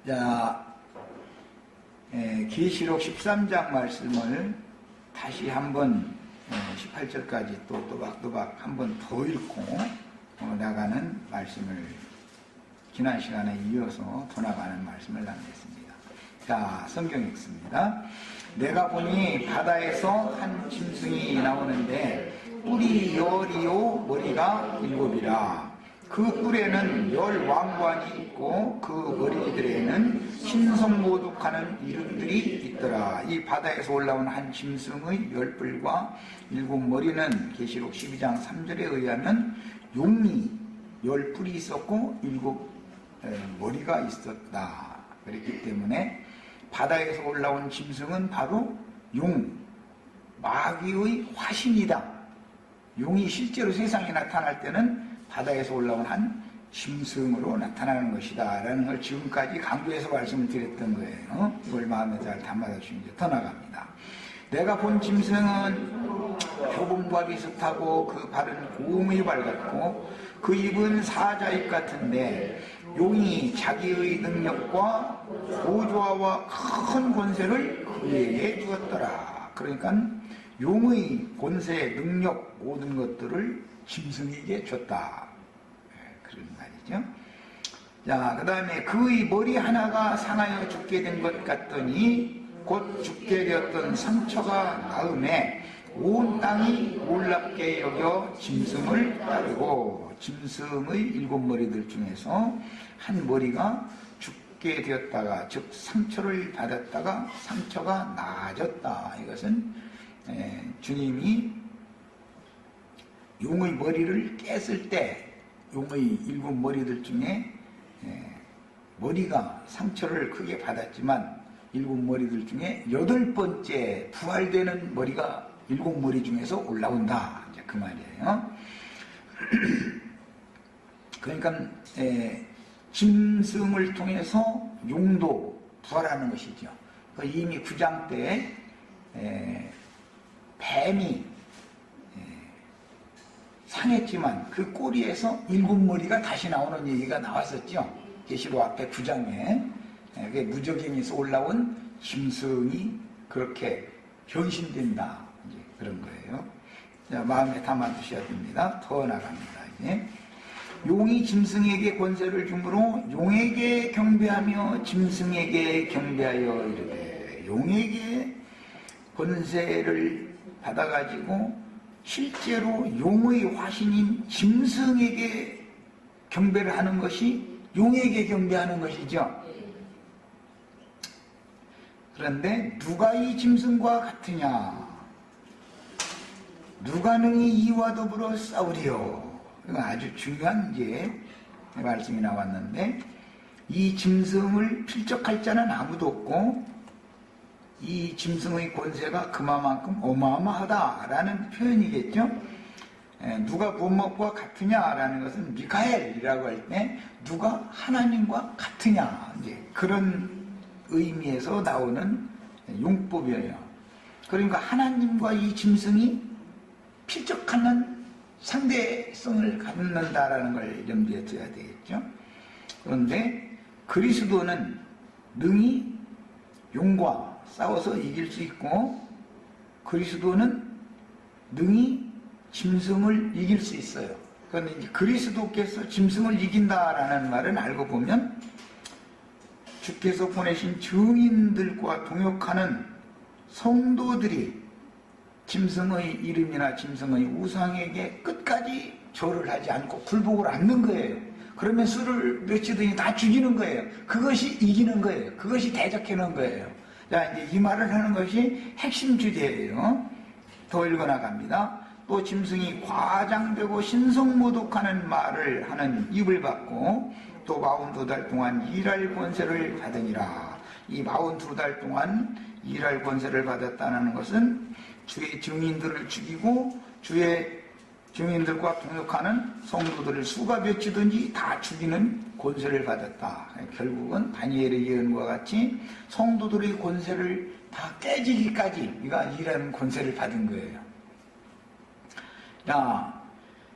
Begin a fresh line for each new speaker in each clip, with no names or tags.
자, 계시록 13장 말씀을 다시 한번 18절까지 또 또박또박 한번 더 읽고 나가는 말씀을 지난 시간에 이어서 더 나가는 말씀을 나누겠습니다. 자, 성경 읽습니다. 내가 보니 바다에서 한 짐승이 나오는데 뿔이 열이요 머리가 일곱이라. 그 뿔에는 열 왕관이 있고 그 머리들에는 신성모독하는 이름들이 있더라. 이 바다에서 올라온 한 짐승의 열 뿔과 일곱 머리는 계시록 12장 3절에 의하면 용이 열 뿔이 있었고 일곱 머리가 있었다. 그렇기 때문에 바다에서 올라온 짐승은 바로 용, 마귀의 화신이다. 용이 실제로 세상에 나타날 때는 바다에서 올라온 한 짐승으로 나타나는 것이다 라는 걸 지금까지 강조해서 말씀을 드렸던 거예요. 이걸 마음에 잘 담아주시면 이제 더 나갑니다. 내가 본 짐승은 표범과 비슷하고 그 발은 곰의 발 같고 그 입은 사자입 같은데 용이 자기의 능력과 보조와 큰 권세를 그에게 주었더라. 그러니까 용의 권세, 능력 모든 것들을 짐승에게 줬다. 그런 말이죠. 자, 그 다음에 그의 머리 하나가 상하여 죽게 된 것 같더니 곧 죽게 되었던 상처가 나음에 온 땅이 놀랍게 여겨 짐승을 따르고 짐승의 일곱 머리들 중에서 한 머리가 죽게 되었다가 즉 상처를 받았다가 상처가 나아졌다. 이것은 주님이 용의 머리를 깼을 때 용의 일곱 머리들 중에 머리가 상처를 크게 받았지만 일곱 머리들 중에 여덟 번째 부활되는 머리가 일곱 머리 중에서 올라온다. 이제 그 말이에요. 그러니까 짐승을 통해서 용도 부활하는 것이죠. 이미 9장 때 뱀이 상했지만 그 꼬리에서 일곱 머리가 다시 나오는 얘기가 나왔었죠. 계시록 앞에 9장에 무적행에서 올라온 짐승이 그렇게 변신된다. 이제 그런 거예요. 자, 마음에 담아두셔야 됩니다. 더 나갑니다. 이제 용이 짐승에게 권세를 주므로 용에게 경배하며 짐승에게 경배하여 이르되 용에게 권세를 받아가지고 실제로 용의 화신인 짐승에게 경배를 하는 것이 용에게 경배하는 것이죠. 그런데 누가 이 짐승과 같으냐? 누가 능히 이와 더불어 싸우리요? 이건 아주 중요한 이제 말씀이 나왔는데 이 짐승을 필적할 자는 아무도 없고 이 짐승의 권세가 그만큼 어마어마하다라는 표현이겠죠. 누가 부모과 같으냐라는 것은 미카엘이라고 할 때 누가 하나님과 같으냐 이제 그런 의미에서 나오는 용법이에요. 그러니까 하나님과 이 짐승이 필적하는 상대성을 갖는다라는 걸 염두에 둬야 되겠죠. 그런데 그리스도는 능히 용과 싸워서 이길 수 있고 그리스도는 능히 짐승을 이길 수 있어요. 그런데 이제 그리스도께서 짐승을 이긴다라는 말은 알고 보면 주께서 보내신 증인들과 동역하는 성도들이 짐승의 이름이나 짐승의 우상에게 끝까지 절을 하지 않고 굴복을 않는 거예요. 그러면 수를 맺히더니 다 죽이는 거예요. 그것이 이기는 거예요. 그것이 대적하는 거예요. 자, 이제 이 말을 하는 것이 핵심 주제예요. 더 읽어나갑니다. 또 짐승이 과장되고 신성모독하는 말을 하는 입을 받고 또 42달 동안 일할 권세를 받으니라. 이 42달 동안 일할 권세를 받았다는 것은 주의 증인들을 죽이고 주의 증인들과 동역하는 성도들을 수가 맺히든지 다 죽이는 권세를 받았다. 결국은 다니엘의 예언과 같이 성도들의 권세를 다 깨지기까지 우리가 일하는 권세를 받은 거예요. 자,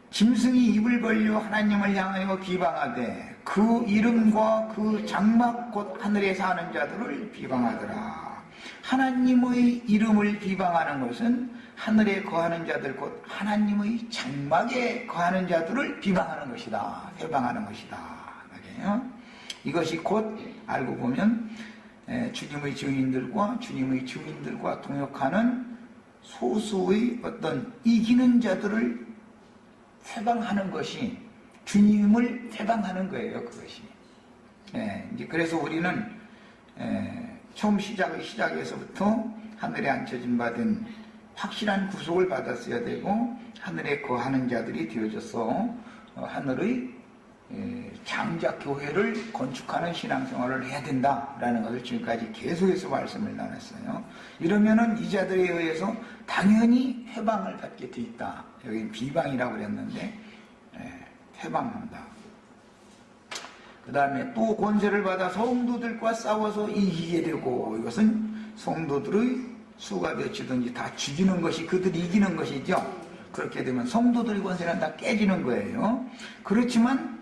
짐승이 입을 벌려 하나님을 향하여 비방하되 그 이름과 그 장막 곧 하늘에 사는 자들을 비방하더라. 하나님의 이름을 비방하는 것은 하늘에 거하는 자들 곧 하나님의 장막에 거하는 자들을 비방하는 것이다. 회방하는 것이다. 말이에요. 이것이 곧 알고 보면 주님의 증인들과 주님의 증인들과 동역하는 소수의 어떤 이기는 자들을 회방하는 것이 주님을 회방하는 거예요. 그것이. 이제 그래서 우리는 처음 시작에서부터 하늘에 앉혀진 바된 확실한 구속을 받았어야 되고 하늘에 거하는 자들이 되어져서 하늘의 장자교회를 건축하는 신앙생활을 해야 된다라는 것을 지금까지 계속해서 말씀을 나눴어요. 이러면은 이 자들에 의해서 당연히 해방을 받게 돼 있다. 여기는 비방이라고 그랬는데 해방한다. 그 다음에 또 권세를 받아 성도들과 싸워서 이기게 되고, 이것은 성도들의 수가 몇이든지 다 죽이는 것이 그들이 이기는 것이죠. 그렇게 되면 성도들의 권세는 다 깨지는 거예요. 그렇지만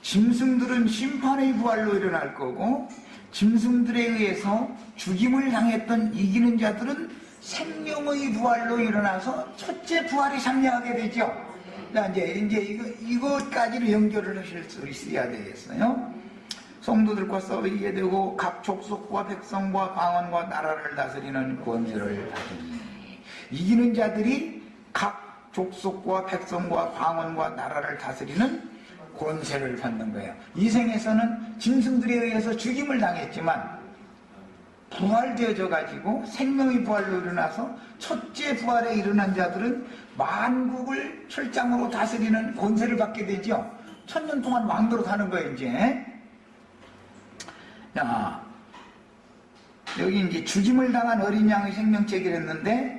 짐승들은 심판의 부활로 일어날 거고, 짐승들에 의해서 죽임을 당했던 이기는 자들은 생명의 부활로 일어나서 첫째 부활에 참여하게 되죠. 이제 이것까지를 연결을 하실 수 있어야 되겠어요. 성도들과 싸우게 되고 각 족속과 백성과 방언과 나라를 다스리는 권세를 받으니, 이기는 자들이 각 족속과 백성과 방언과 나라를 다스리는 권세를 받는 거예요. 이 생에서는 짐승들에 의해서 죽임을 당했지만 부활되어져 가지고 생명의 부활로 일어나서 첫째 부활에 일어난 자들은 만국을 철장으로 다스리는 권세를 받게 되죠. 1000년 동안 왕도로 사는 거예요. 이제 여기 이제 죽임을 당한 어린 양의 생명책이라 했는데,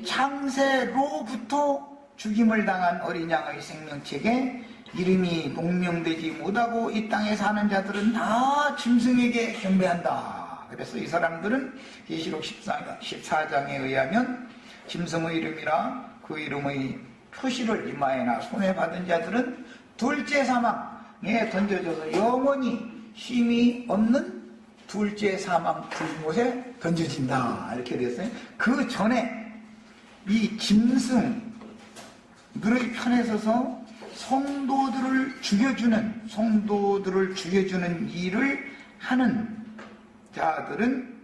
창세로부터 죽임을 당한 어린 양의 생명책에 이름이 농명되지 못하고 이 땅에 사는 자들은 다 짐승에게 경배한다. 그래서 이 사람들은 계시록 14장에 의하면 짐승의 이름이라 그 이름의 표시를 이마에나 손에 받은 자들은 둘째 사망에 던져져서 영원히 쉼이 없는 둘째 사망 불못에 던져진다. 이렇게 됐어요. 그 전에 이 짐승들의 편에 서서 성도들을 죽여주는 일을 하는 자들은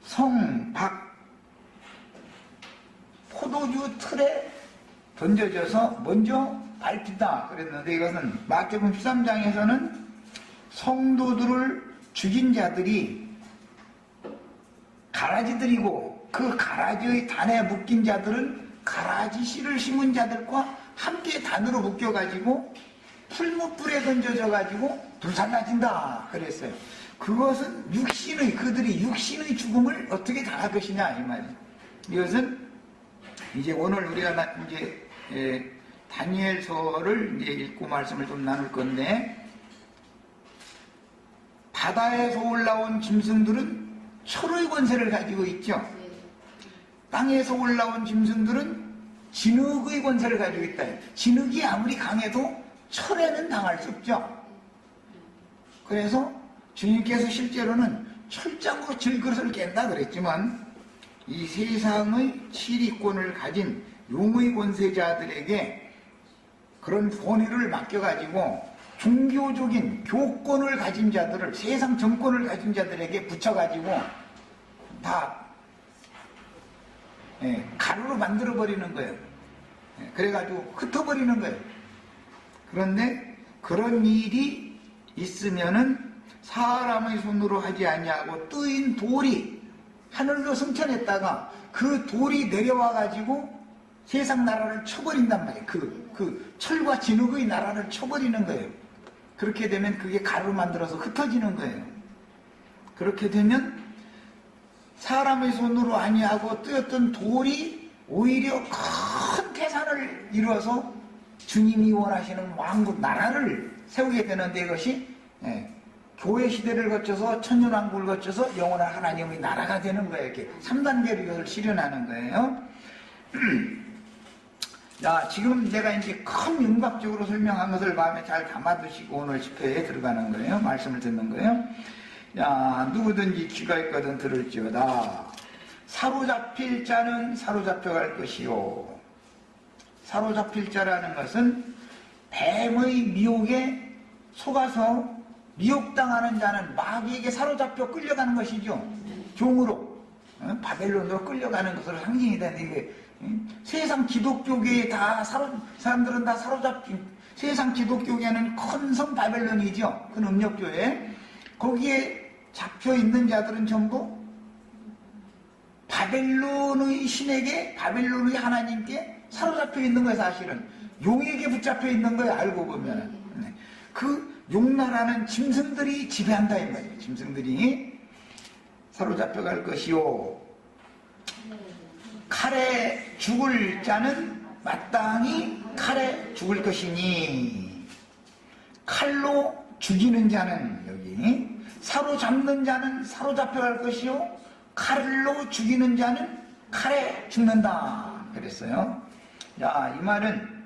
성 밖 포도주 틀에 던져져서 먼저 밟힌다 그랬는데, 이것은 마태복음 13장에서는 성도들을 죽인 자들이 가라지들이고, 그 가라지의 단에 묶인 자들은 가라지 씨를 심은 자들과 함께 단으로 묶여가지고 풀무불에 던져져가지고 불살라진다 그랬어요. 그것은 그들이 육신의 죽음을 어떻게 당할 것이냐 이 말이에요. 이것은 이제 오늘 우리가 이제 다니엘서를 이제 읽고 말씀을 좀 나눌 건데, 바다에서 올라온 짐승들은 철의 권세를 가지고 있죠. 땅에서 올라온 짐승들은 진흙의 권세를 가지고 있다. 진흙이 아무리 강해도 철에는 당할 수 없죠. 그래서 주님께서 실제로는 철장으로 질그릇을 깬다 그랬지만, 이 세상의 치리권을 가진 용의 권세자들에게 그런 권위를 맡겨가지고 종교적인 교권을 가진 자들을, 세상 정권을 가진 자들에게 붙여가지고 다 가루로 만들어버리는 거예요. 그래가지고 흩어버리는 거예요. 그런데 그런 일이 있으면은 사람의 손으로 하지 아니하고 뜨인 돌이 하늘로 승천했다가 그 돌이 내려와가지고 세상 나라를 쳐버린단 말이에요. 그 철과 진흙의 나라를 쳐버리는 거예요. 그렇게 되면 그게 가루로 만들어서 흩어지는 거예요. 그렇게 되면 사람의 손으로 아니하고 뜨였던 돌이 오히려 큰 태산을 이루어서 주님이 원하시는 왕국 나라를 세우게 되는데, 이것이 교회 시대를 거쳐서 천년왕국을 거쳐서 영원한 하나님의 나라가 되는 거예요. 이렇게 3단계로 이것을 실현하는 거예요. 자, 지금 내가 이제 큰 윤곽적으로 설명한 것을 마음에 잘 담아두시고 오늘 집회에 들어가는 거예요. 말씀을 듣는 거예요. 야, 누구든지 귀가 있거든 들을지어다. 사로잡힐 자는 사로잡혀갈 것이요. 사로잡힐 자라는 것은 뱀의 미혹에 속아서 미혹당하는 자는 마귀에게 사로잡혀 끌려가는 것이죠. 종으로 바벨론으로 끌려가는 것으로 상징이 되는 이게 세상 기독교계에 사람들은 다 사로잡힌 세상 기독교계는 큰 성 바벨론이죠. 큰 음력교회 거기에 잡혀 있는 자들은 전부 바벨론의 신에게 바벨론의 하나님께 사로잡혀 있는 거예요. 사실은 용에게 붙잡혀 있는 거예요. 알고 보면 그 용나라는 짐승들이 지배한다 이 말이에요. 짐승들이 사로잡혀 갈 것이요. 칼에 죽을 자는 마땅히 칼에 죽을 것이니 칼로 죽이는 자는 여기 사로잡는 자는 사로잡혀갈 것이요 칼로 죽이는 자는 칼에 죽는다 그랬어요. 자, 이 말은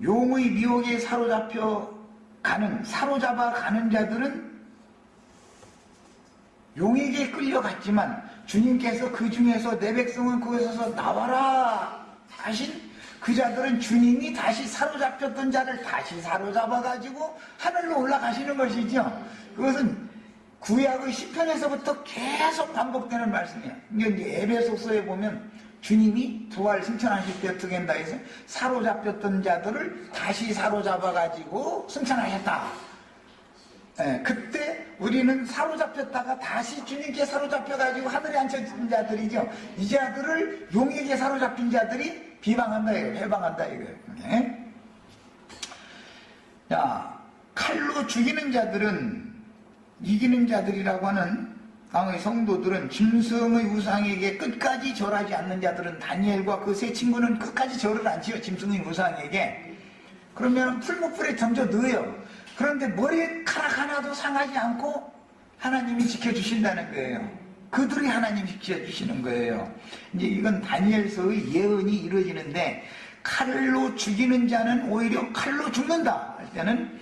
용의 미혹에 사로잡아 가는 자들은 용에게 끌려갔지만 주님께서 그 중에서 내 백성은 거기서 나와라 하신 그 자들은 주님이 다시 사로잡혔던 자를 다시 사로잡아가지고 하늘로 올라가시는 것이죠. 그것은 구약의 시편에서부터 계속 반복되는 말씀이에요. 이제 에베소서에 보면 주님이 부활 승천하실 때 어떻게 한다 해서 사로잡혔던 자들을 다시 사로잡아가지고 승천하셨다. 네, 그때 우리는 사로잡혔다가 다시 주님께 사로잡혀가지고 하늘에 앉혀진 자들이죠. 이 자들을 용에게 사로잡힌 자들이 비방한다 이거예요. 해방한다 이거예요. 네. 자, 칼로 죽이는 자들은 이기는 자들이라고 하는 강의 성도들은 짐승의 우상에게 끝까지 절하지 않는 자들은 다니엘과 그 세 친구는 끝까지 절을 안 지요. 짐승의 우상에게. 그러면 풀무불에 던져 넣어요. 그런데 머리카락 하나도 상하지 않고 하나님이 지켜주신다는 거예요. 그들이 하나님이 지켜주시는 거예요. 이제 이건 다니엘서의 예언이 이루어지는데 칼로 죽이는 자는 오히려 칼로 죽는다 할 때는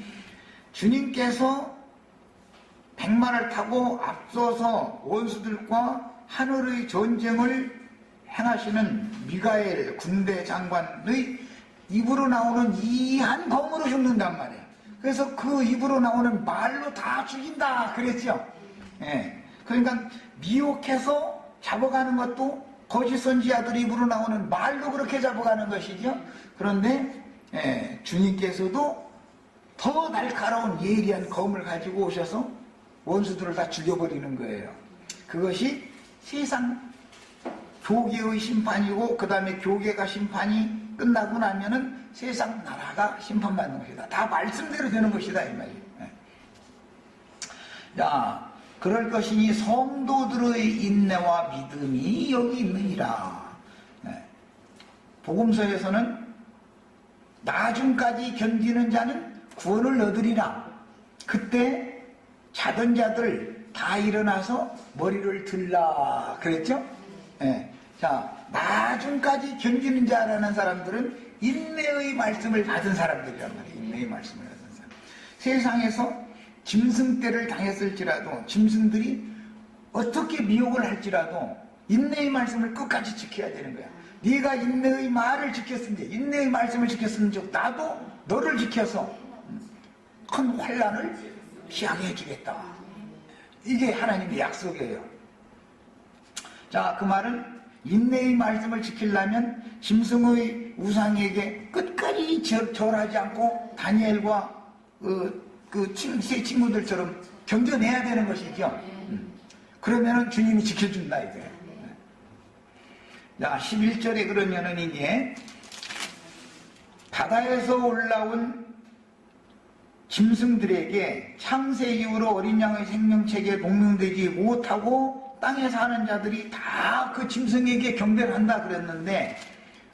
주님께서 백마를 타고 앞서서 원수들과 하늘의 전쟁을 행하시는 미가엘 군대 장관의 입으로 나오는 이한 검으로 죽는단 말이에요. 그래서 그 입으로 나오는 말로 다 죽인다 그랬죠. 예. 그러니까 미혹해서 잡아가는 것도 거짓 선지자들 입으로 나오는 말로 그렇게 잡아가는 것이죠. 그런데 주님께서도 더 날카로운 예리한 검을 가지고 오셔서 원수들을 다 죽여버리는 거예요. 그것이 세상 교계의 심판이고 그 다음에 교계가 심판이 끝나고 나면은 세상 나라가 심판받는 것이다. 다 말씀대로 되는 것이다 이 말이에요. 야, 그럴 것이니 성도들의 인내와 믿음이 여기 있느니라. 복음서에서는 나중까지 견디는 자는 구원을 얻으리라. 그때 자던 자들 다 일어나서 머리를 들라 그랬죠? 자, 나중까지 견디는 자라는 사람들은 인내의 말씀을 받은 사람들이란 말이에요. 인내의 말씀을 받은 사람. 세상에서 짐승떼를 당했을지라도 짐승들이 어떻게 미혹을 할지라도 인내의 말씀을 끝까지 지켜야 되는 거야. 네가 인내의 말을 지켰는데 인내의 말씀을 지켰으면 나도 너를 지켜서 큰 환난을 피하게 해주겠다. 이게 하나님의 약속이에요. 자, 그 말은 인내의 말씀을 지키려면 짐승의 우상에게 끝까지 절하지 않고 다니엘과 세 친구들처럼 견뎌내야 되는 것이죠. 그러면은 주님이 지켜준다 이거예요. 자, 11절에 그러면은 이제 바다에서 올라온 짐승들에게 창세 이후로 어린 양의 생명체계에 복명되지 못하고 땅에 사는 자들이 다 그 짐승에게 경배를 한다 그랬는데,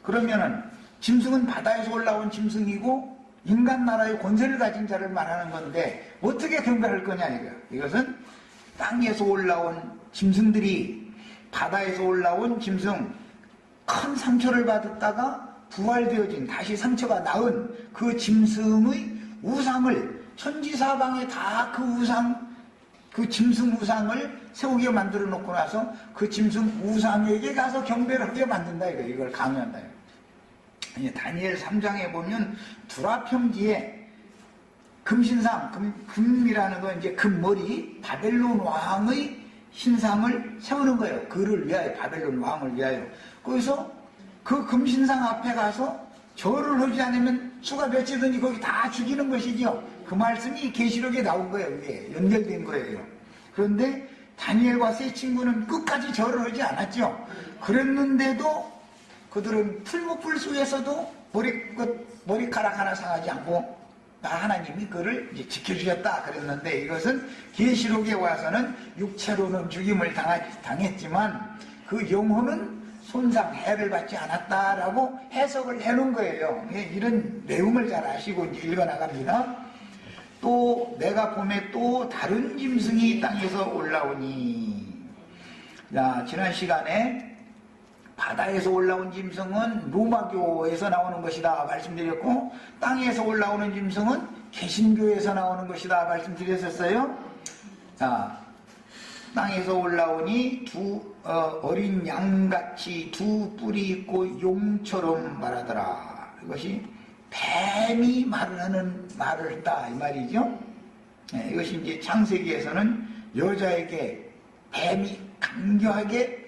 그러면은 짐승은 바다에서 올라온 짐승이고 인간 나라의 권세를 가진 자를 말하는 건데 어떻게 경배할 거냐 이거예요. 이것은 땅에서 올라온 짐승들이 바다에서 올라온 짐승 큰 상처를 받았다가 부활되어진 다시 상처가 나은 그 짐승의 우상을 천지사방에 다 그 우상, 그 짐승 우상을 세우게 만들어 놓고 나서 그 짐승 우상에게 가서 경배를 하게 만든다 이걸 강요한다. 다니엘 3장에 보면 두라평지에 금신상, 금이라는 건 이제 금머리 바벨론 왕의 신상을 세우는 거예요. 그를 위하여, 바벨론 왕을 위하여. 거기서 그 금신상 앞에 가서 절을 하지 않으면 수가 몇이든지 거기 다 죽이는 것이죠. 그 말씀이 계시록에 나온 거예요. 이게 연결된 거예요. 그런데 다니엘과 세 친구는 끝까지 절을 하지 않았죠. 그랬는데도 그들은 풀무불 속에서도 머리카락 하나 상하지 않고 하나님이 그를 이제 지켜주셨다 그랬는데, 이것은 계시록에 와서는 육체로는 죽임을 당했지만 그 영혼은 손상, 해를 받지 않았다라고 해석을 해놓은 거예요. 이런 내용을 잘 아시고 이제 읽어나갑니다. 또 내가 봄에 또 다른 짐승이 땅에서 올라오니. 자, 지난 시간에 바다에서 올라온 짐승은 로마교에서 나오는 것이다 말씀드렸고, 땅에서 올라오는 짐승은 개신교에서 나오는 것이다 말씀드렸었어요. 자, 땅에서 올라오니 어린 양같이 두 뿔이 있고 용처럼 말하더라. 이것이 뱀이 말을 했다 이 말이죠. 네, 이것이 이제 창세기에서는 여자에게 뱀이 강경하게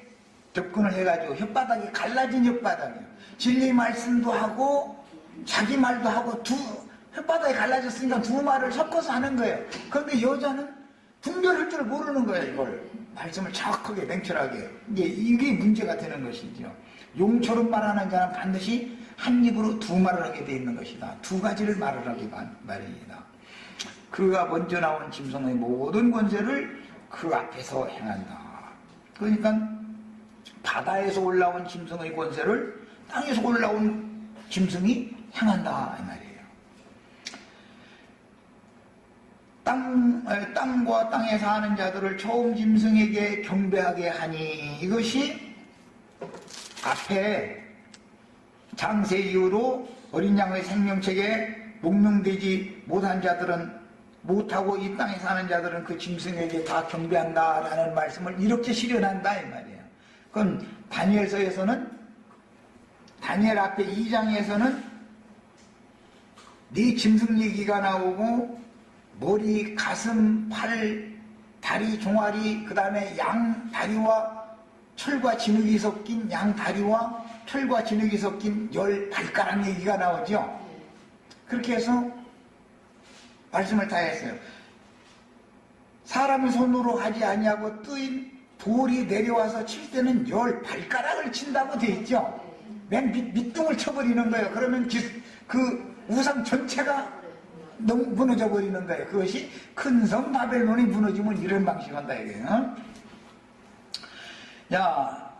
접근을 해가지고 혓바닥이 갈라진 혓바닥이에요. 진리 말씀도 하고 자기 말도 하고 혓바닥이 갈라졌으니까 두 말을 섞어서 하는 거예요. 그런데 여자는 분별할 줄 모르는 거예요. 이걸 말씀을 정확하게 맹철하게. 이게 문제가 되는 것이죠. 용처럼 말하는 자는 반드시 한 입으로 두 말을 하게 되어 있는 것이다. 두 가지를 말을 하기 말입니다. 그가 먼저 나온 짐승의 모든 권세를 그 앞에서 행한다. 그러니까 바다에서 올라온 짐승의 권세를 땅에서 올라온 짐승이 행한다 이 말이에요. 땅과 땅에 사는 자들을 처음 짐승에게 경배하게 하니, 이것이 앞에 장세 이후로 어린 양의 생명책에 목명되지 못한 자들은, 못하고 이 땅에 사는 자들은 그 짐승에게 다 경배한다라는 말씀을 이렇게 실현한다 이 말이에요. 그건 다니엘서에서는, 다니엘 앞에 2장에서는 네 짐승 얘기가 나오고 머리, 가슴, 팔, 다리, 종아리, 그 다음에 양 다리와 철과 진흙이 섞인 양 다리와 철과 진흙이 섞인 10발가락 얘기가 나오죠. 그렇게 해서 말씀을 다 했어요. 사람의 손으로 하지 아니하고 뜨인 돌이 내려와서 칠 때는 10발가락을 친다고 돼 있죠. 맨 밑둥을 쳐버리는 거예요. 그러면 그 우상 전체가 너무 무너져 버리는 거예요. 그것이 큰 성 바벨론이 무너지면 이런 방식을 한다 이거예요. 야,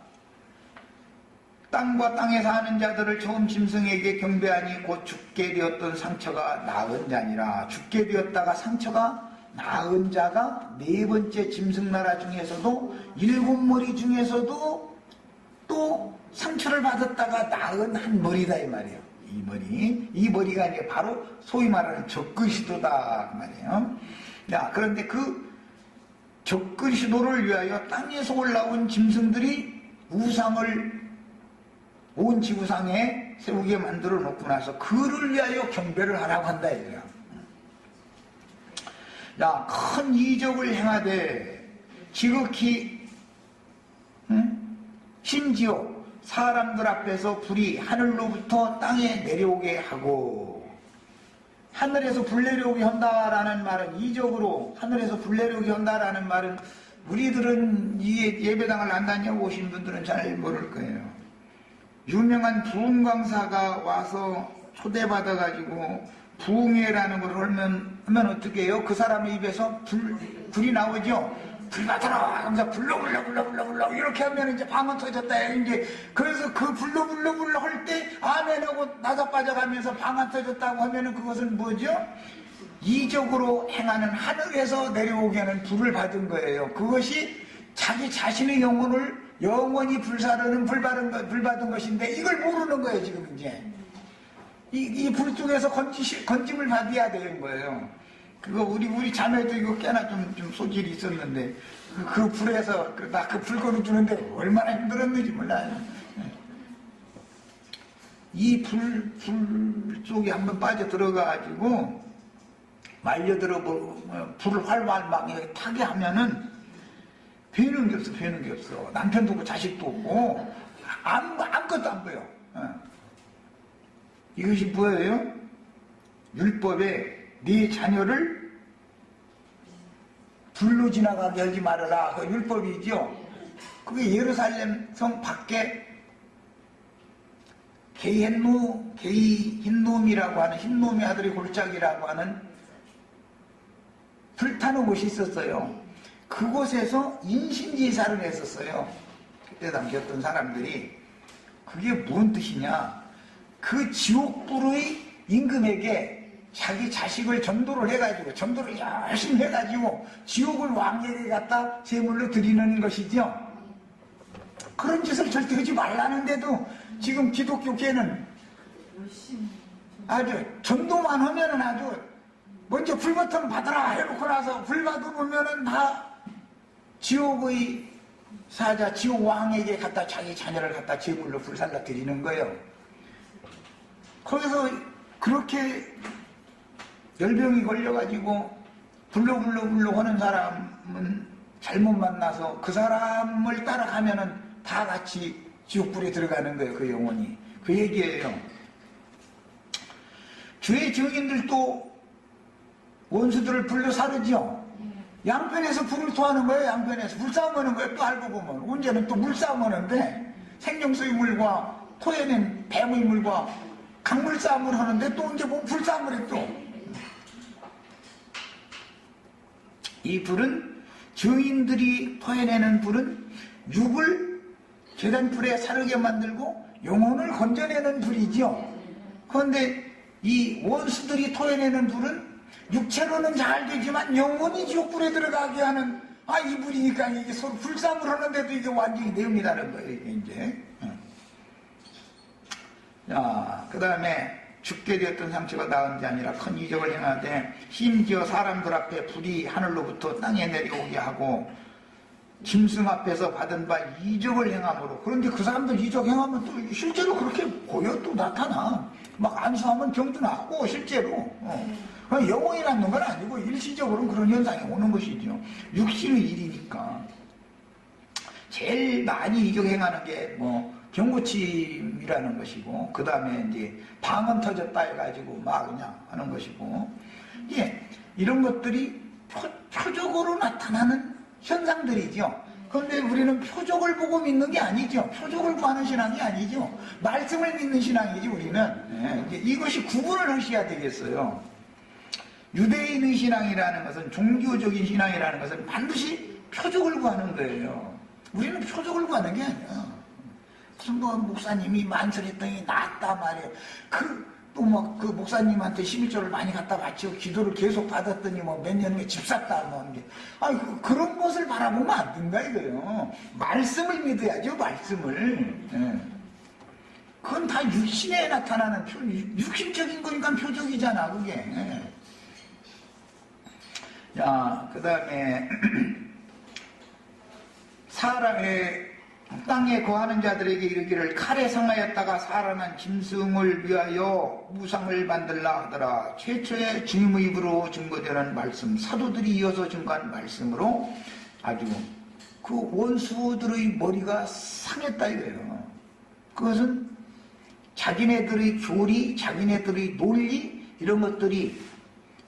땅과 땅에 사는 자들을 처음 짐승에게 경배하니 곧 죽게 되었던 상처가 나은 자니라. 죽게 되었다가 상처가 나은 자가 네 번째 짐승나라 중에서도 7머리 중에서도 또 상처를 받았다가 나은 한 머리다 이 말이에요. 이 머리가 이제 바로 소위 말하는 적그리스도다 그 말이에요. 자, 그런데 그 적그리스도를 위하여 땅에서 올라온 짐승들이 우상을 온 지구상에 세우게 만들어 놓고 나서 그를 위하여 경배를 하라고 한다 이거야. 자, 큰 이적을 행하되 지극히 심지어 사람들 앞에서 불이 하늘로부터 땅에 내려오게 하고, 하늘에서 불 내려오게 한다라는 말은, 이적으로 하늘에서 불 내려오게 한다라는 말은 우리들은 이 예배당을 안 다녀오신 분들은 잘 모를 거예요. 유명한 부흥 강사가 와서 초대받아가지고 부흥회라는 걸 하면 어떻게 해요? 그 사람의 입에서 불이 나오죠? 불 받아라! 하면서 불러 이렇게 하면 이제 방언 터졌다. 이제 그래서 그 불러 할 때 아멘하고 나자 빠져가면서 방언 터졌다고 하면은 그것은 뭐죠? 이적으로 행하는 하늘에서 내려오게 하는 불을 받은 거예요. 그것이 자기 자신의 영혼을 영원히 불사르는 불 받은 것인데 이걸 모르는 거예요, 지금 이제. 이 불 속에서 건짐을 받아야 되는 거예요. 그거 우리 자매도 이거 꽤나 좀 소질이 있었는데 그 불에서 나 그 불 거두는데 얼마나 힘들었는지 몰라요. 이 불 속에 한번 빠져 들어가가지고 말려들어 불을 활활 막 타게 하면은 배는 게 없어. 남편도 없고 자식도 없고 아무것도 안 보여. 이것이 뭐예요? 율법에 네 자녀를 불로 지나가게 하지 말아라. 그 율법이죠. 그게 예루살렘 성 밖에 흰놈이라고 하는 흰놈의 아들이 골짜기라고 하는 불타는 곳이 있었어요. 그곳에서 인신지사를 했었어요. 그때 당시 어떤 사람들이 그게 뭔 뜻이냐? 그 지옥불의 임금에게 자기 자식을 전도를 열심히 해가지고 지옥을 왕에게 갖다 제물로 드리는 것이죠. 그런 짓을 절대 하지 말라는데도 지금 기독교계는 아주 전도만 하면은 아주 먼저 불버튼 받아라 해놓고 나서 불 받으면은 다 지옥의 사자, 지옥 왕에게 갖다 자기 자녀를 갖다 제물로 불살라 드리는 거예요. 거기서 그렇게 열병이 걸려가지고 불러 하는 사람은 잘못 만나서 그 사람을 따라가면은 다 같이 지옥불에 들어가는 거예요. 그 영혼이. 그 얘기예요. 주의 증인들도 원수들을 불러 사르죠. 양편에서 불을 토하는 거예요. 양편에서 불싸움 하는 거예요. 또 알고 보면 언제는 또 물싸움 하는데 생명수의 물과 토해낸 뱀의 물과 강물 싸움을 하는데 또 언제 보면 불싸움을 해 또. 이 불은 증인들이 토해내는 불은 육을 제단불에 사르게 만들고 영혼을 건져내는 불이죠. 그런데 이 원수들이 토해내는 불은 육체로는 잘 되지만 영혼이 지옥불에 들어가게 하는 이 불이니까 이게 서로 불싸움을 하는데도 이게 완전히 내용이 다른 거예요. 이게 이제. 자, 그 다음에 죽게 되었던 상처가 나은 게 아니라 큰 이적을 행하되 심지어 사람들 앞에 불이 하늘로부터 땅에 내려오게 하고 짐승 앞에서 받은 바 이적을 행함으로. 그런데 그 사람들 이적 행하면 또 실제로 그렇게 보여. 또 나타나. 막 안수하면 병도 나고 실제로. 영혼이 낫는 건 아니고 일시적으로는 그런 현상이 오는 것이죠. 육신의 일이니까. 제일 많이 이적 행하는 게 병고침이라는 것이고, 그 다음에 이제 방언 터졌다 해가지고 막 그냥 하는 것이고, 이런 것들이 표적으로 나타나는 현상들이죠. 그런데 우리는 표적을 보고 믿는 게 아니죠. 표적을 구하는 신앙이 아니죠. 말씀을 믿는 신앙이지 우리는. 이것이 구분을 하셔야 되겠어요. 유대인의 신앙이라는 것은, 종교적인 신앙이라는 것은 반드시 표적을 구하는 거예요. 우리는 표적을 구하는 게 아니야. 무슨 목사님이 만설했더니 낫다 말이에요. 또 그 목사님한테 11조를 많이 갖다 바치고 기도를 계속 받았더니 몇 년 후에 집 샀다 그런 것을 바라보면 안 된다 이거요. 말씀을 믿어야죠. 말씀을. 그건 다 육신에 나타나는 육신적인 거니까 표적이잖아 그게. 자, 그 다음에 사람의 땅에 거하는 자들에게 이르기를 칼에 상하였다가 살아난 짐승을 위하여 우상을 만들라 하더라. 최초의 주님의 입으로 증거되는 말씀, 사도들이 이어서 증거한 말씀으로 아주 그 원수들의 머리가 상했다 이거예요. 그것은 자기네들의 교리, 자기네들의 논리 이런 것들이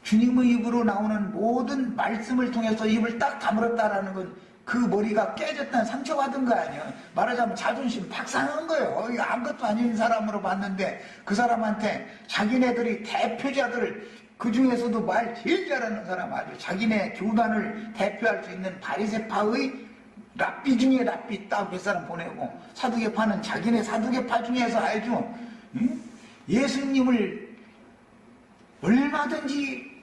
주님의 입으로 나오는 모든 말씀을 통해서 입을 딱 다물었다라는 건 그 머리가 깨졌다는 상처받은 거 아니에요. 말하자면 자존심 박살난 거예요. 아무것도 아닌 사람으로 봤는데 그 사람한테 자기네들이 대표자들, 그 중에서도 말 제일 잘하는 사람, 아주 자기네 교단을 대표할 수 있는 바리새파의 랍비 중에 랍비 딱 몇 사람 보내고, 사두개파는 자기네 사두개파 중에서 아주 예수님을 얼마든지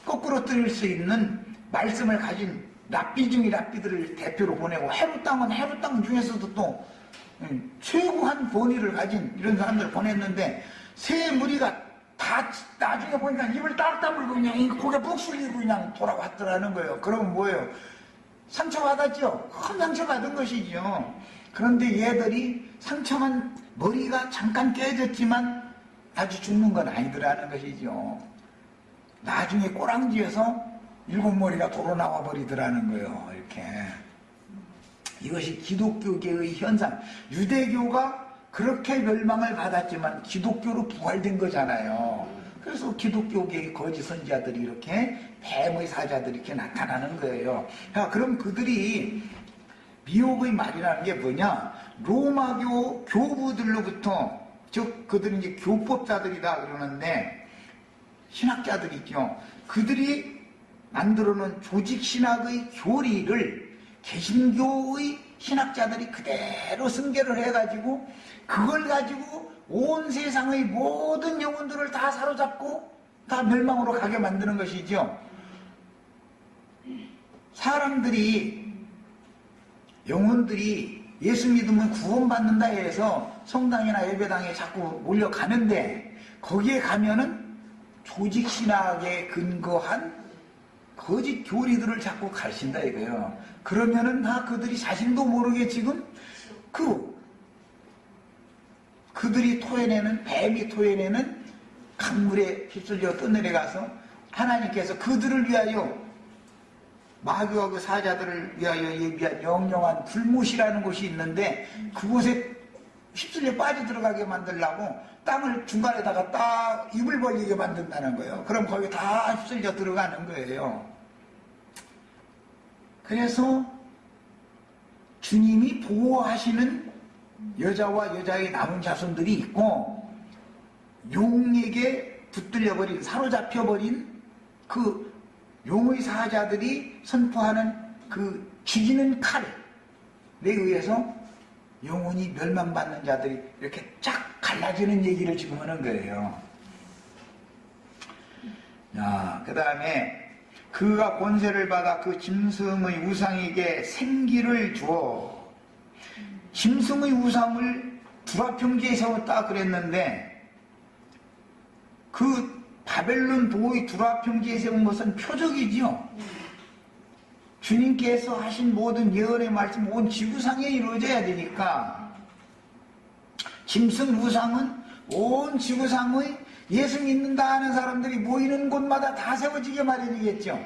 거꾸로 들을 수 있는 말씀을 가진 랍비 중의 랍비들을 대표로 보내고, 헤롯 땅 중에서도 또 최고한 권위를 가진 이런 사람들을 보냈는데, 새 무리가 다 나중에 보니까 입을 딱 다물고 그냥 고개 푹 숙이고 그냥 돌아왔더라는 거예요. 그러면 뭐예요? 상처받았죠? 큰 상처받은 것이죠. 그런데 얘들이 상처만 머리가 잠깐 깨졌지만 아주 죽는 건 아니더라는 것이죠. 나중에 꼬랑지에서 7머리가 도로 나와 버리더라는 거예요. 이렇게. 이것이 기독교계의 현상. 유대교가 그렇게 멸망을 받았지만 기독교로 부활된 거잖아요. 그래서 기독교계의 거짓 선지자들이 이렇게 뱀의 사자들이 이렇게 나타나는 거예요. 야, 그럼 그들이 미혹의 말이라는 게 뭐냐? 로마교 교부들로부터, 즉 그들은 이제 교법자들이다 그러는데 신학자들이죠. 그들이 만들어 놓은 조직 신학의 교리를 개신교의 신학자들이 그대로 승계를 해가지고 그걸 가지고 온 세상의 모든 영혼들을 다 사로잡고 다 멸망으로 가게 만드는 것이죠. 사람들이, 영혼들이 예수 믿으면 구원받는다 해서 성당이나 예배당에 자꾸 몰려가는데 거기에 가면은 조직신학에 근거한 거짓 교리들을 자꾸 가르친다 이거예요. 그러면은 다 그들이 자신도 모르게 지금 그들이 토해내는, 뱀이 토해내는 강물에 휩쓸려 떠내려가서 하나님께서 그들을 위하여, 마귀와 그 사자들을 위하여 예비한 영영한 불못이라는 곳이 있는데 그곳에 휩쓸려 빠져 들어가게 만들려고 땅을 중간에다가 딱 입을 벌리게 만든다는 거예요. 그럼 거기 다 휩쓸려 들어가는 거예요. 그래서 주님이 보호하시는 여자와 여자의 남은 자손들이 있고 용에게 붙들려버린, 사로잡혀버린 그 용의 사자들이 선포하는 그 죽이는 칼에 의해서 영혼이 멸망받는 자들이 이렇게 쫙 갈라지는 얘기를 지금 하는 거예요. 그 다음에 그가 권세를 받아 그 짐승의 우상에게 생기를 주어, 짐승의 우상을 두라평지에 세웠다 그랬는데 그 바벨론 도의 두라평지에 세운 것은 표적이지요. 주님께서 하신 모든 예언의 말씀 온 지구상에 이루어져야 되니까 짐승 우상은 온 지구상의 예수 믿는다 하는 사람들이 모이는 곳마다 다 세워지게 마련이겠죠.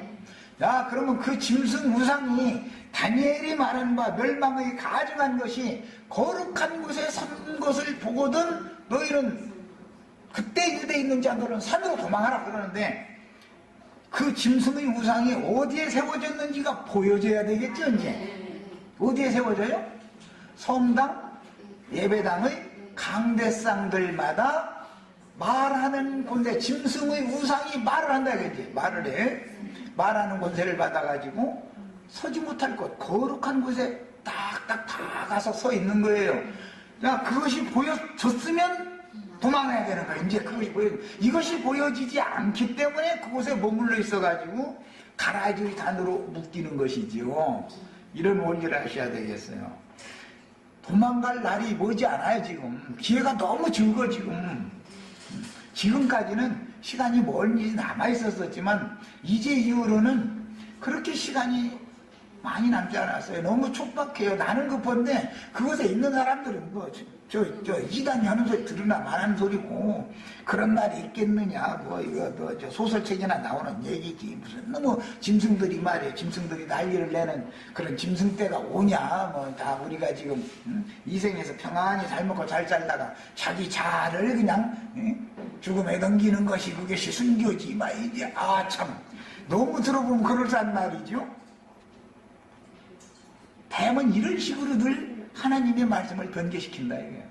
자, 그러면 그 짐승 우상이 다니엘이 말한 바 멸망의 가증한 것이 거룩한 곳에 선 것을 보거든 너희는, 그때 유대에 있는 자들은 산으로 도망하라 그러는데 그 짐승의 우상이 어디에 세워졌는지가 보여줘야 되겠죠. 이제 어디에 세워져요? 성당, 예배당의 강대상들마다 말하는 곳에 짐승의 우상이 말을 한다 이거지. 말을 해. 말하는 권세를 받아가지고 서지 못할 곳, 거룩한 곳에 딱딱 다 가서 서 있는 거예요. 자, 그것이 보여졌으면 도망해야 되는 거예요. 이제 그것이 이것이 보여지지 않기 때문에 그곳에 머물러 있어가지고 가라지의 단으로 묶이는 것이지요. 이런 원리를 하셔야 되겠어요. 도망갈 날이 머지 않아요. 지금 기회가 너무 적어. 지금까지는 시간이 멀리 남아있었지만 이제 이후로는 그렇게 시간이 많이 남지 않았어요. 너무 촉박해요. 나는 급한데 그곳에 있는 사람들은 이단이 하는 소리 들으나 말하는 소리고 그런 날이 있겠느냐. 이거 소설책이나 나오는 얘기지. 무슨 너무 짐승들이 말이에요. 짐승들이 난리를 내는 그런 짐승 때가 오냐. 다 우리가 지금 이 생에서 평안히 잘 먹고 잘 살다가 자기 자아를 그냥 죽음에 넘기는 것이 그것이 순교지. 이제 참 너무 들어보면 그럴싸한 말이죠. 뱀은 이런 식으로 늘 하나님의 말씀을 변개시킨다 이게.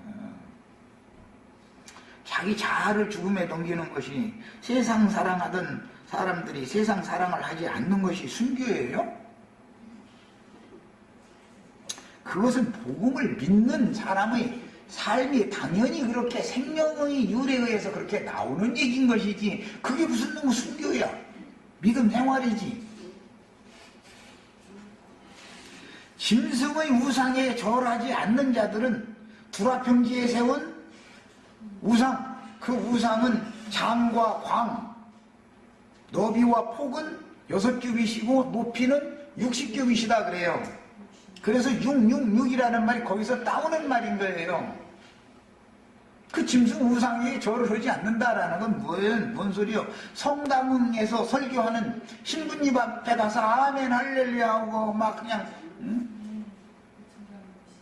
자기 자아를 죽음에 넘기는 것이, 세상 사랑하던 사람들이 세상 사랑을 하지 않는 것이 순교예요? 그것은 복음을 믿는 사람의 삶이 당연히 그렇게 생명의 유래에 의해서 그렇게 나오는 얘기인 것이지 그게 무슨 너무 순교야. 믿음 생활이지. 짐승의 우상에 절하지 않는 자들은 두라평지에 세운 우상, 그 우상은 장과 광, 너비와 폭은 6규빗이고 높이는 60규빗이다 그래요. 그래서 666이라는 말이 거기서 따오는 말인 거예요. 그 짐승 우상에 절을 하지 않는다라는 건 뭔 소리요? 성당에서 설교하는 신부님 앞에 가서 아멘 할렐루야 하고 막 그냥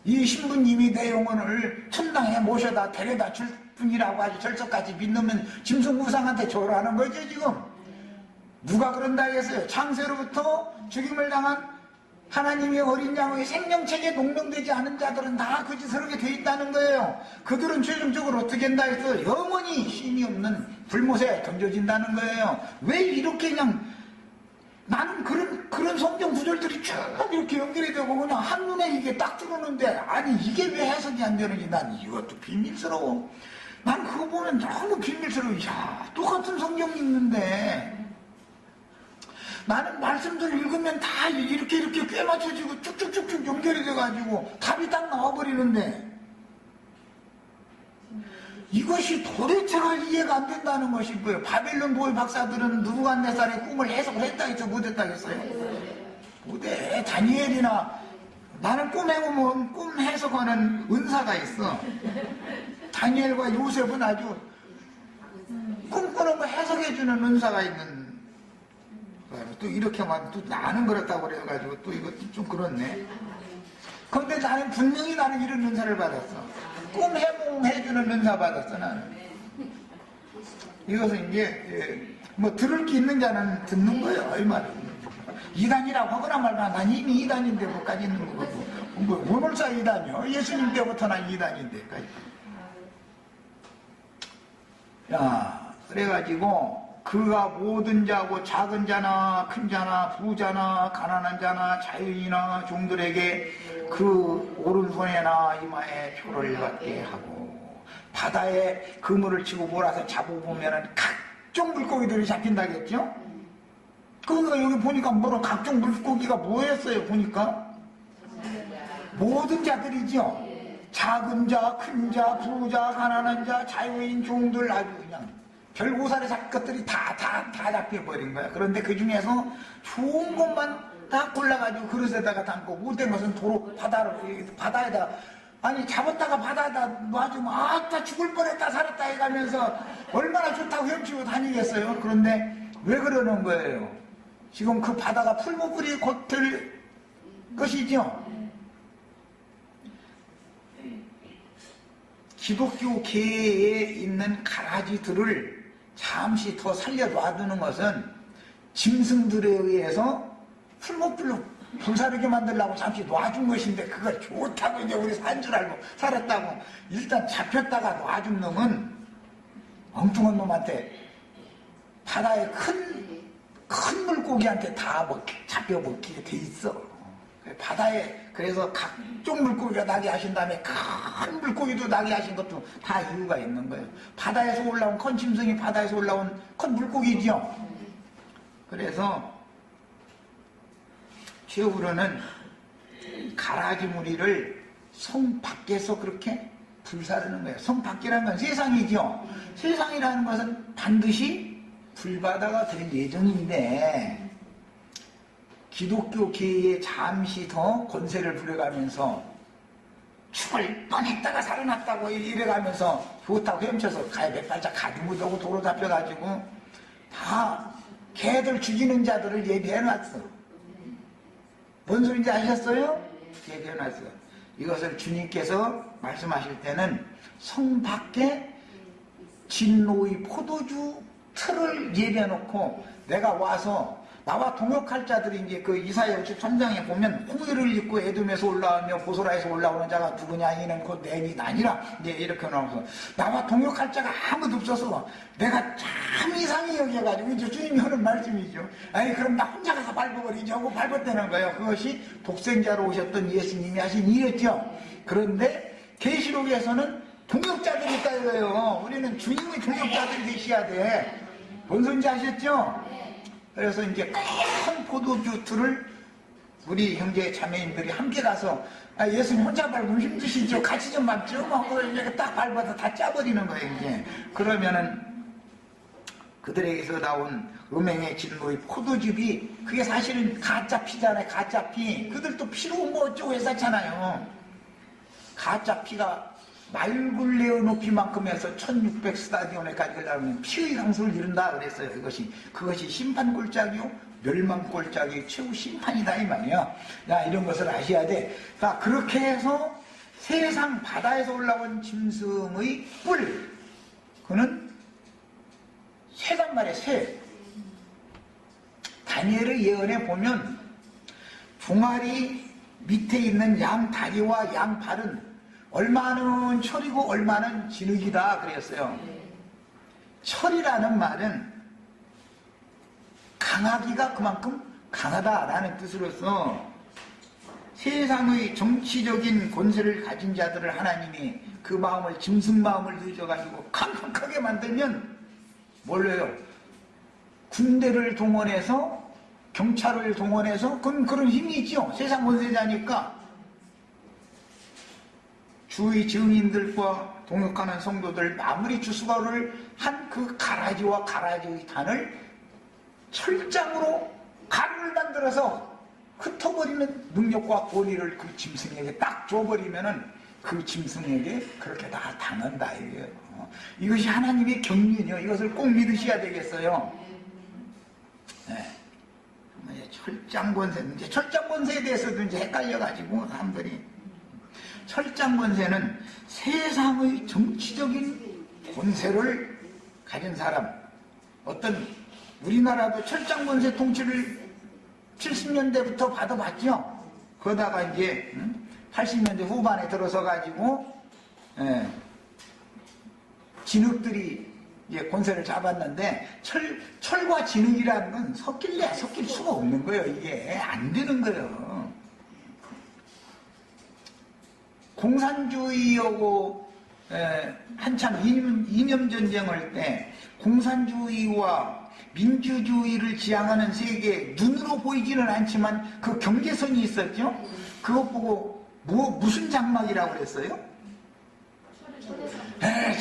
이 신부님이 내 영혼을 천당에 모셔다 데려다 줄 분이라고 아주 절석까지 믿으면 짐승 우상한테 절하는 거죠 지금. 누가 그런다 했어요? 창세로부터 죽임을 당한 하나님의 어린 양의 생명책에 농명되지 않은 자들은 다 그 짓을 하게 돼 있다는 거예요. 그들은 최종적으로 어떻게 한다 해서 영원히 쉼이 없는 불못에 던져진다는 거예요. 왜 이렇게 그냥 나는 그런 성경 구절들이 쭉 이렇게 연결이 되고 그냥 한눈에 이게 딱 들어오는데 아니 이게 왜 해석이 안 되는지 난 이것도 비밀스러워. 난 그거 보면 너무 비밀스러워. 야 똑같은 성경 읽는데 나는 말씀들 읽으면 다 이렇게 꽤 맞춰지고 쭉쭉쭉쭉 연결이 돼가지고 답이 딱 나와버리는데 이것이 도대체가 이해가 안 된다는 것이 뭐예요? 바벨론 보회 박사들은 느부갓네살의 꿈을 해석을 했다 했죠? 못했다겠어요? 못해. 다니엘이나 나는 꿈 해석하는 은사가 있어. 다니엘과 요셉은 아주 꿈꾸는 거 해석해주는 은사가 있는 또 이렇게 하면 또 나는 그렇다고 그래가지고 또 이것도 좀 그렇네. 그런데 나는 분명히 나는 이런 은사를 받았어. 꿈 해몽해주는 은사 받았어 나는. 이것은 이제 뭐 들을 게 있는 자는 듣는 거예요. 이 말은. 이단이라고 하거나 말거나 난 이미 이단인데 뭐까지 있는 거고 뭐 벌써 이단이요. 예수님 때부터 난 이단인데 까지. 야 그래가지고 그가 모든 자고 작은 자나 큰 자나 부자나 가난한 자나 자유인이나 종들에게 그 오른손에나 이마에 표를 받게 하고 바다에 그물을 치고 몰아서 잡아보면은 각종 물고기들이 잡힌다겠죠? 그러니까 여기 보니까 뭐로 각종 물고기가 뭐였어요 보니까? 모든 자들이죠. 작은 자, 큰 자, 부자, 가난한 자, 자유인, 종들 아주 그냥 별고사리 잡 것들이 다 잡혀버린 거야. 그런데 그 중에서 좋은 것만 다 골라가지고 그릇에다가 담고 못된 것은 바다에다 아니 잡았다가 바다에다 놔주면 아따 죽을 뻔했다 살았다 해가면서 얼마나 좋다고 헤엄치고 다니겠어요. 그런데 왜 그러는 거예요? 지금 그 바다가 풀무불이 곧 될 것이죠. 기독교 계에 있는 가라지들을 잠시 더 살려놔두는 것은 짐승들에 의해서 풀목불로 불사르게 만들려고 잠시 놔준 것인데 그걸 좋다고 이제 우리 산 줄 알고 살았다고 일단 잡혔다가 놔준 놈은 엉뚱한 놈한테 바다의 큰 물고기한테 다 잡혀 먹히게 돼 있어. 바다에 그래서 각종 물고기가 나게 하신 다음에 큰 물고기도 나게 하신 것도 다 이유가 있는 거예요. 바다에서 올라온 큰 짐승이 바다에서 올라온 큰 물고기죠. 그래서 최후로는 가라지 무리를 성 밖에서 그렇게 불사르는 거예요. 성 밖이라는 건 세상이죠. 세상이라는 것은 반드시 불바다가 될 예정인데 기독교 계에 잠시 더 권세를 부려가면서 죽을 뻔했다가 살아났다고 이래가면서 좋다고 헤엄쳐서 가야 몇 발짝 가지고 오고 도로 잡혀가지고 다 개들 죽이는 자들을 예비해놨어. 뭔 소리인지 아셨어요? 예비해놨어. 이것을 주님께서 말씀하실 때는 성 밖에 진노의 포도주 틀을 예비해놓고 내가 와서 나와 동역할 자들이 이제 그 이사야 53장에 보면 홍해를 입고 에돔에서 올라오며 보소라에서 올라오는 자가 누구냐 이는 곧 내니 나니라 이제 이렇게 나와서 나와 동역할 자가 아무도 없어서 내가 참 이상히 여겨가지고 이제 주님이 하는 말씀이죠. 아니 그럼 나 혼자 가서 밟아버리지 하고 밟았다는 거예요. 그것이 독생자로 오셨던 예수님이 하신 일이었죠. 그런데 계시록에서는 동역자들이 있다 이거예요. 우리는 주님의 동역자들이 되셔야 돼. 뭔 소리인지 아셨죠? 그래서 이제 큰 포도주 틀을 우리 형제 자매님들이 함께 가서 예수님 혼자 밟으면 힘드시죠? 같이 좀 밟죠? 하고 이렇게 딱 밟아서 다 짜버리는 거예요. 이제 그러면은 그들에게서 나온 음행의 진노의 포도즙이 그게 사실은 가짜 피잖아요. 가짜 피. 그들도 피로 뭐 어쩌고 했었잖아요. 가짜 피가 말굴레어 높이만큼 해서 1600 스타디온에까지 가려면 피의 강수를 이룬다 그랬어요. 그것이 심판골짜기요 멸망골짜기 최후 심판이다 이 말이야. 야, 이런 것을 아셔야 돼. 자, 그렇게 해서 세상 바다에서 올라온 짐승의 뿔, 그는 새단 말이야. 새. 다니엘의 예언에 보면 종아리 밑에 있는 양 다리와 양 발은 얼마는 철이고 얼마는 진흙이다 그랬어요. 철이라는 말은 강하기가 그만큼 강하다라는 뜻으로서 세상의 정치적인 권세를 가진 자들을 하나님이 그 마음을 짐승 마음을 늦어가지고 강력하게 만들면 뭘로요? 군대를 동원해서 경찰을 동원해서 그런 힘이 있죠. 세상 권세자니까 주의 증인들과 동역하는 성도들 마무리 주수거를 한 그 가라지와 가라지의 단을 철장으로 가루를 만들어서 흩어버리는 능력과 권위를 그 짐승에게 딱 줘버리면은 그 짐승에게 그렇게 다 당한다 이거예요. 이것이 하나님의 경륜이요. 이것을 꼭 믿으셔야 되겠어요. 네. 철장권세, 이제 철장권세에 대해서도 이제 헷갈려가지고 사람들이 철장권세는 세상의 정치적인 권세를 가진 사람, 어떤 우리나라도 철장권세 통치를 70년대부터 받아봤죠. 그러다가 이제 80년대 후반에 들어서 가지고 진흙들이 이제 권세를 잡았는데 철과 진흙이라는 건 섞일 수가 없는 거예요. 이게 안 되는 거예요. 공산주의하고 한참 이념전쟁 할 때 공산주의와 민주주의를 지향하는 세계 눈으로 보이지는 않지만 그 경계선이 있었죠. 그것 보고 무슨 장막이라고 그랬어요?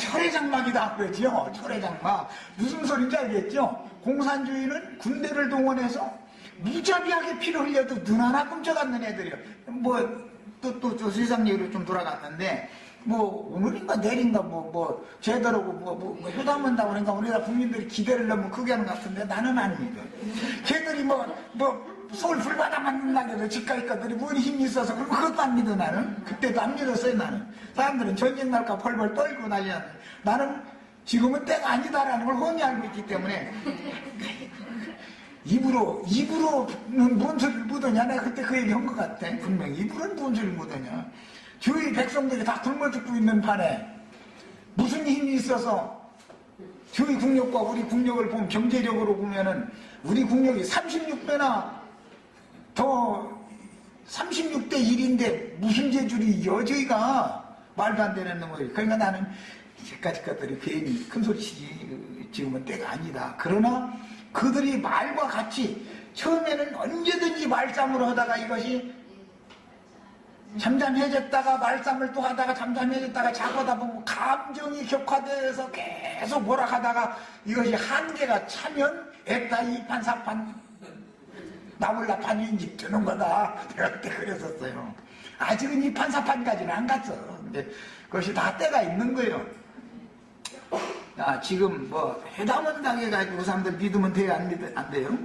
철의 장막이다 그랬죠. 철의 장막. 무슨 소린지 알겠죠? 공산주의는 군대를 동원해서 무자비하게 피를 흘려도 눈 하나 끔찍 않는 애들이요. 또 세상 얘기로 좀 돌아갔는데 오늘인가 내일인가 제대로 회담한다고 그러니까 우리나라 국민들이 기대를 너무 크게 하는 것 같은데 나는 아닙니다. 걔들이 서울 불바다 만든다고 해서 집가이 것들이 뭔 힘이 있어서 그것도 안 믿어 나는. 그때도 안 믿었어요 나는. 사람들은 전쟁 날까 벌벌 떨고 난리야. 나는 지금은 때가 아니다라는 걸 훤히 알고 있기 때문에 입으로는 뭔 소리를 묻으냐. 내가 그때 그 얘기 한 것 같아. 분명히 입으로는 뭔 소리를 묻으냐. 주위 백성들이 다 굶어 죽고 있는 판에 무슨 힘이 있어서 주위 국력과 우리 국력을 보면 경제력으로 보면은 우리 국력이 36배나 더 36대 1인데 무슨 재주리 여저희가 말도 안 되는 놈을. 그러니까 나는 이제까지 것들이 괜히 큰 소리 치지 지금은 때가 아니다. 그러나 그들이 말과 같이 처음에는 언제든지 말싸움을 하다가 이것이 잠잠해졌다가 말싸움을 또 하다가 잠잠해졌다가 자고 하다 보면 감정이 격화돼서 계속 몰아가다가 이것이 한계가 차면 애따 이판 사판 나몰라판 인집 주는 거다. 내가 그때 그랬었어요. 아직은 이판 사판까지는 안 갔어. 근데 그것이 다 때가 있는 거예요. 지금 회담은 당해가지고 그 사람들 믿으면 돼요? 안 돼요?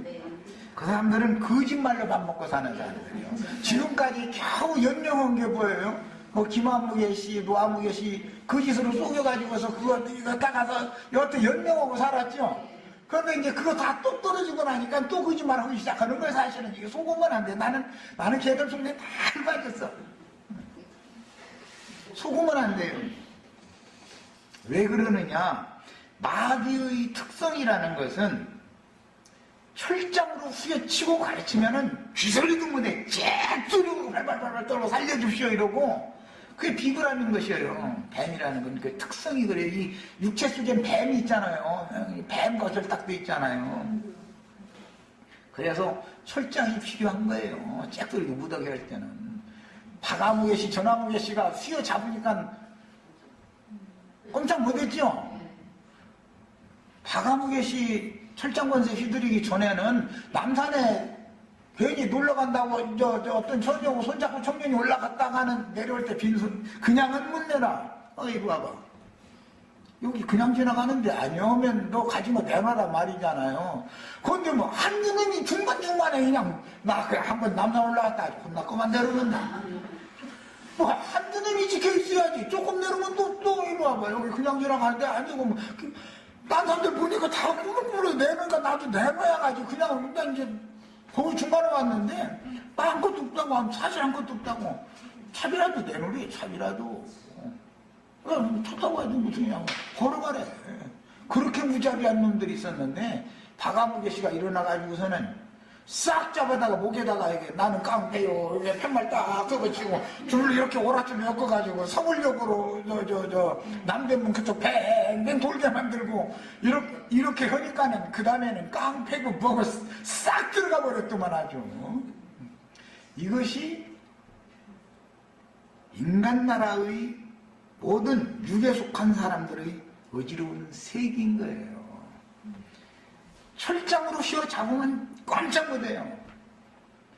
그 사람들은 거짓말로 밥 먹고 사는 사람들이에요. 지금까지 겨우 연명한 게 보여요. 김한무개 씨, 노한무개 씨 거짓으로 속여가지고서 그거 따가서 여태 연명하고 살았죠. 그런데 이제 그거 다 또 떨어지고 나니까 또 거짓말하기 시작하는 거예요. 사실은 이게 속으면 안 돼. 나는 걔들 속에 다 빠졌어. 속으면 안 돼요. 왜 그러느냐? 마귀의 특성이라는 것은 철장으로 후려치고 가르치면은 쥐소리도 못해. 잭소리로 발발발발 떨어 살려주시오 이러고 그게 비브라는 것이에요. 뱀이라는 건 그 특성이 그래요. 이 육체 속엔 뱀이 있잖아요. 뱀 거슬딱도 있잖아요. 그래서 철장이 필요한 거예요. 짝들이 무더기 할 때는. 박아무개 씨, 전아무개 씨가 휘어잡으니까 꼼짝 못했죠. 박아무개 씨 철장권세 휘두르기 전에는 남산에 괜히 놀러 간다고 저 어떤 처녀고 손잡고 청년이 올라갔다가는 내려올 때 빈손 그냥은 못 내놔. 어이 봐봐. 여기 그냥 지나가는데 아니오면 너 가지마 내놔라 말이잖아요. 그런데 뭐 한눈이 중간중간에 그냥 나 그래 한번 남산 올라갔다 혼나 그만 내려오면 뭐 한눈이 지켜 있어야지. 조금 내려오면 또 이리 와봐. 여기 그냥 지나가는데 아니고 뭐 딴 사람들 보니까 다 꾸물꾸물 내놓으니까 나도 내놔야 가지. 그냥 이제 거기 중간에 왔는데 아무것도 없다고 사실 아무것도 없다고 차비라도 내놓으래. 차비라도 차 타고 가야지 무슨 그냥 걸어가래. 그렇게 무자비한 놈들이 있었는데 박아무개 씨가 일어나가지고서는 싹 잡아다가 목에다가 이게 나는 깡패요 이게 팻말 딱 끄고치고 줄을 이렇게 오라줄 엮어가지고 서울역으로 저 남대문 그쪽 뱅뱅 돌게 만들고 이렇게 하니까는 그 다음에는 깡패고 뭐고 싹 들어가 버렸더만 아주. 이것이 인간나라의 모든 육에 속한 사람들의 어지러운 세계인 거예요. 철장으로 휘어잡으면 깜짝 못해요.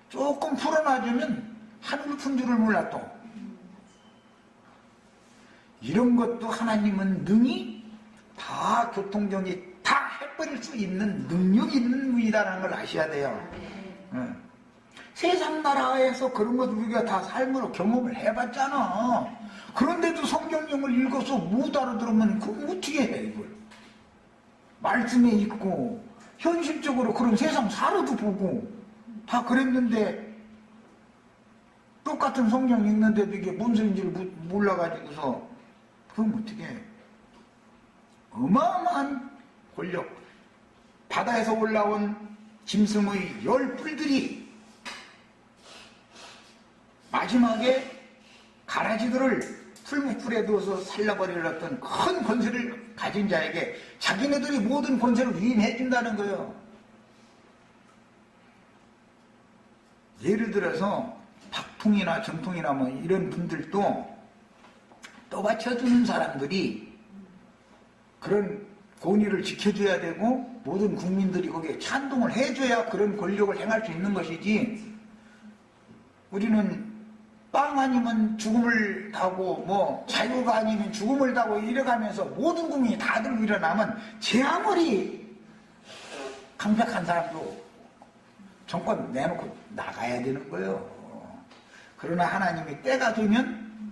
조금 풀어놔주면 하늘 푼 줄을 몰랐도. 이런 것도 하나님은 능히 다 교통정리 다 해버릴 수 있는 능력 있는 분이다라는 걸 아셔야 돼요. 세상 나라에서 그런 것 우리가 다 삶으로 경험을 해봤잖아. 그런데도 성경령을 읽어서 못 알아들으면 그럼 어떻게 해 이걸. 말씀에 있고 현실적으로 그런 세상 살아도 보고 다 그랬는데 똑같은 성경 읽는데도 이게 뭔 소리인지를 몰라가지고서 그럼 어떻게 해. 어마어마한 권력, 바다에서 올라온 짐승의 10뿔들이 마지막에 가라지들을 풀무풀에 두어서 살라버리는 어떤 큰 권세를 가진 자에게 자기네들이 모든 권세를 위임해준다는 거예요. 예를 들어서 박통이나 정통이나 뭐 이런 분들도 떠받쳐주는 사람들이 그런 권위를 지켜줘야 되고 모든 국민들이 거기에 찬동을 해줘야 그런 권력을 행할 수 있는 것이지. 우리는 빵 아니면 죽음을 타고 뭐 자유가 아니면 죽음을 타고 이래가면서 모든 국민이 다 들고 일어나면 제 아무리 강력한 사람도 정권 내놓고 나가야 되는 거예요. 그러나 하나님이 때가 되면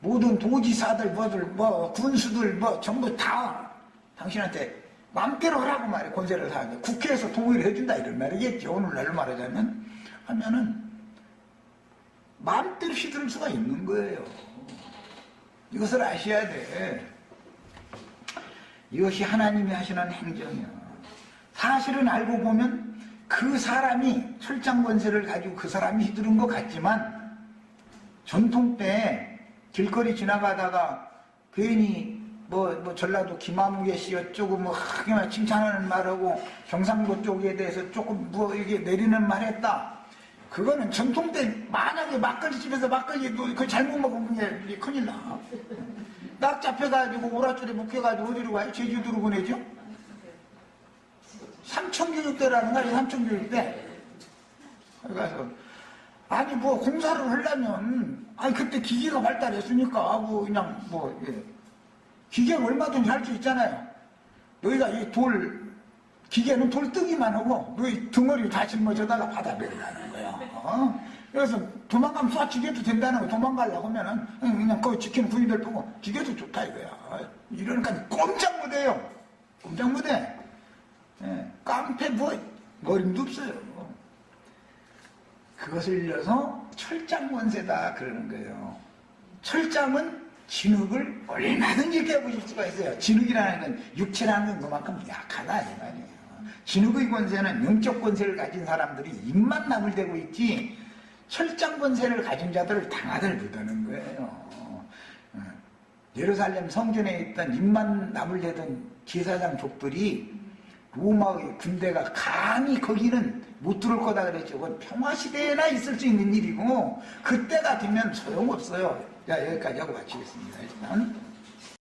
모든 도지사들 뭐 군수들 뭐 전부 다 당신한테 마음대로 하라고 말해. 권세를 사는데 국회에서 동의를 해준다 이런 말이겠죠. 오늘날로 말하자면 하면은 마음대로 휘두를 수가 있는 거예요. 이것을 아셔야 돼. 이것이 하나님이 하시는 행정이야. 사실은 알고 보면 그 사람이 철장 권세를 가지고 그 사람이 휘두른 것 같지만 전통 때 길거리 지나가다가 괜히 뭐 전라도 김아무개 씨 어쩌고 뭐 그냥 칭찬하는 말하고 경상도 쪽에 대해서 조금 뭐 이게 내리는 말 했다. 그거는 전통 때 만약에 막걸리 집에서 막걸리도 그거 잘못 먹으면 게 큰일 나. 딱 잡혀가지고 오라줄에 묶여가지고 어디로 가요? 제주도로 보내죠? 삼천교육대라는 거야. 삼천교육대. 거기 가서 아니 뭐 공사를 하려면 아니 그때 기계가 발달했으니까 뭐 그냥 뭐 기계는 얼마든지 할 수 있잖아요. 너희가 이 기계는 돌 뜨기만 하고 너희 등어리 다 짊어져다가 바다 내려가는 거야. 그래서 도망가면 쏴 죽여도 된다는 거. 도망가려고 하면은 그냥 거기 지키는 군인들 보고 죽여도 좋다 이거야. 이러니까 꼼짝 못해요. 꼼짝 못해. 깡패 뭐 어림도 없어요. 그것을 일러서 철장권세다 그러는 거예요. 철장은 진흙을 얼마든지 깨부실 수가 있어요. 진흙이라는 건 육체라는 건 그만큼 약하다 이 말이에요. 진흙의 권세는 영적 권세를 가진 사람들이 입만 나불대고 있지 철장 권세를 가진 자들을 당하들 못하는 거예요. 예루살렘 성전에 있던 입만 나불대던 제사장 족들이 로마의 군대가 감히 거기는 못 들어올 거다 그랬죠. 그건 평화시대에나 있을 수 있는 일이고 그때가 되면 소용없어요. 자, 여기까지 하고 마치겠습니다. 일단.